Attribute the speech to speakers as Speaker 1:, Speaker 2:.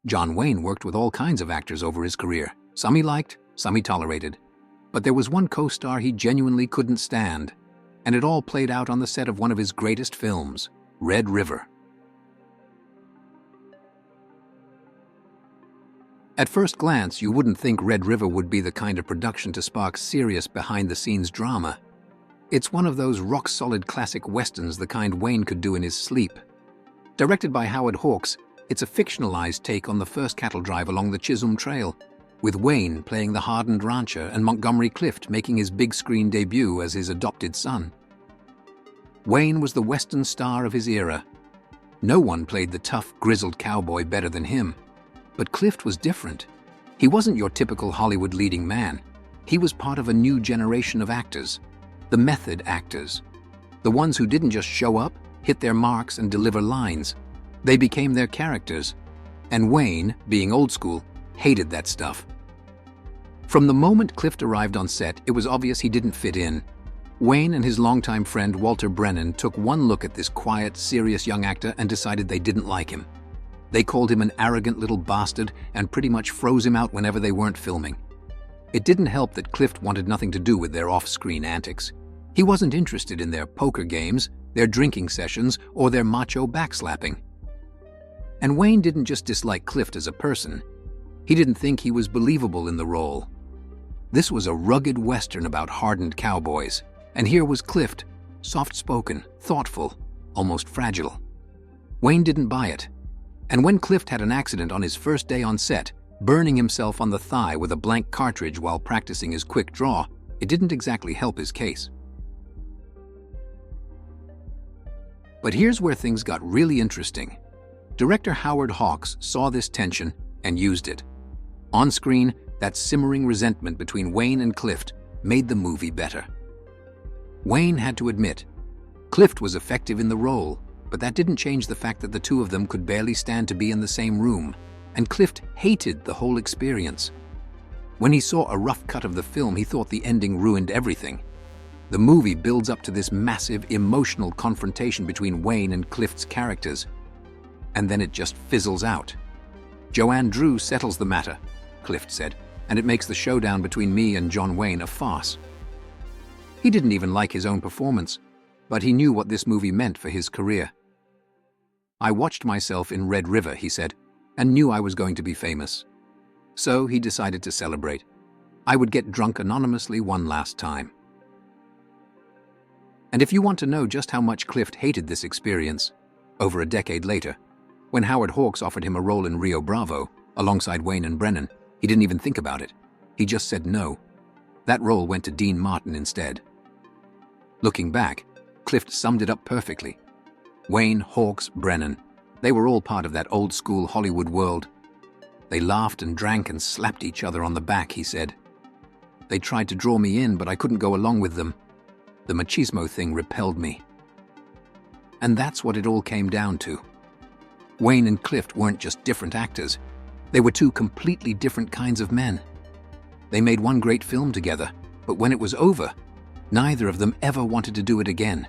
Speaker 1: John Wayne worked with all kinds of actors over his career. Some he liked, some he tolerated. But there was one co-star he genuinely couldn't stand, and it all played out on the set of one of his greatest films, Red River. At first glance, you wouldn't think Red River would be the kind of production to spark serious behind-the-scenes drama. It's one of those rock-solid classic westerns, the kind Wayne could do in his sleep. Directed by Howard Hawks, it's a fictionalized take on the first cattle drive along the Chisholm Trail, with Wayne playing the hardened rancher and Montgomery Clift making his big-screen debut as his adopted son. Wayne was the western star of his era. No one played the tough, grizzled cowboy better than him. But Clift was different. He wasn't your typical Hollywood leading man. He was part of a new generation of actors, the method actors, the ones who didn't just show up, hit their marks, and deliver lines. They became their characters, and Wayne, being old school, hated that stuff. From the moment Clift arrived on set, it was obvious he didn't fit in. Wayne and his longtime friend Walter Brennan took one look at this quiet, serious young actor and decided they didn't like him. They called him an arrogant little bastard and pretty much froze him out whenever they weren't filming. It didn't help that Clift wanted nothing to do with their off-screen antics. He wasn't interested in their poker games, their drinking sessions, or their macho backslapping. And Wayne didn't just dislike Clift as a person. He didn't think he was believable in the role. This was a rugged western about hardened cowboys, and here was Clift, soft-spoken, thoughtful, almost fragile. Wayne didn't buy it. And when Clift had an accident on his first day on set, burning himself on the thigh with a blank cartridge while practicing his quick draw, it didn't exactly help his case. But here's where things got really interesting. Director Howard Hawks saw this tension and used it. On screen, that simmering resentment between Wayne and Clift made the movie better. Wayne had to admit, Clift was effective in the role, but that didn't change the fact that the two of them could barely stand to be in the same room, and Clift hated the whole experience. When he saw a rough cut of the film, he thought the ending ruined everything. The movie builds up to this massive, emotional confrontation between Wayne and Clift's characters, and then it just fizzles out. "Joanne Dru settles the matter," Clift said, "and it makes the showdown between me and John Wayne a farce." He didn't even like his own performance, but he knew what this movie meant for his career. "I watched myself in Red River," he said, "and knew I was going to be famous." So he decided to celebrate. "I would get drunk anonymously one last time." And if you want to know just how much Clift hated this experience, over a decade later, when Howard Hawks offered him a role in Rio Bravo, alongside Wayne and Brennan, he didn't even think about it. He just said no. That role went to Dean Martin instead. Looking back, Clift summed it up perfectly. Wayne, Hawks, Brennan, they were all part of that old-school Hollywood world. They laughed and drank and slapped each other on the back, he said. They tried to draw me in, but I couldn't go along with them. The machismo thing repelled me. And that's what it all came down to. Wayne and Clift weren't just different actors. They were two completely different kinds of men. They made one great film together, but when it was over, neither of them ever wanted to do it again.